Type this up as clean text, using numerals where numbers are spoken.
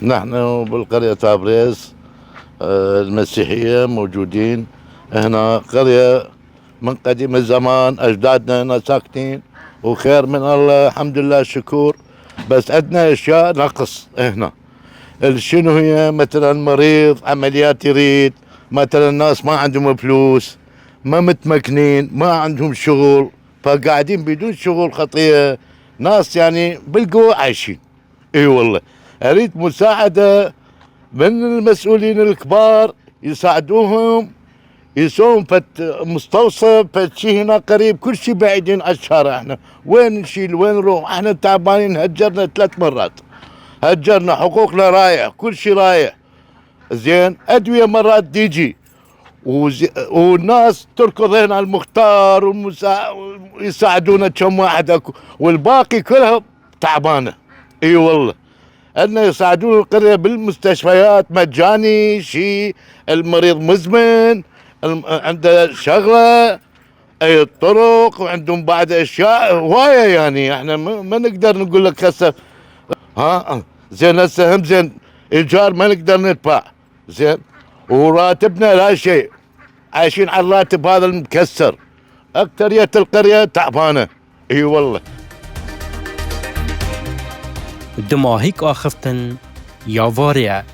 نحن بالقرية تابريز المسيحية موجودين هنا، قرية من قديم الزمان، أجدادنا هنا ساكنين وخير من الله الحمد لله الشكور. بس عندنا أشياء نقص هنا. شنو هي؟ مثلا مريض عمليات يريد، مثلا الناس ما عندهم فلوس، ما متمكنين، ما عندهم شغل، فقاعدين بدون شغل خطية، ناس يعني بالقوة عايشين. اي والله اريد مساعدة من المسؤولين الكبار يساعدوهم، يسوون فت مستوصف فت شي هنا قريب، كل شي بعيدين على الشارع. احنا وين نشيل وين نروح؟ احنا تعبانين، هجرنا 3 مرات، هجرنا، حقوقنا رايح، كل شي رايح. زين ادوية مرات تيجي والناس تركض هنا على المختار ويساعدونا كم واحد اكو، والباقي كلها تعبانه. اي والله ان يساعدون القريه بالمستشفيات مجاني، شيء المريض مزمن عنده شغله، اي الطرق، وعندهم بعد اشياء هوايه. يعني احنا ما نقدر نقول لك هسه زين هسه هم زين ايجار ما نقدر ندفع، زين وراتبنا لا شيء، عايشين على الراتب هذا المكسر. اكثرية القرية تعبانة. اي والله. دماهيك آخفتن يا فاريا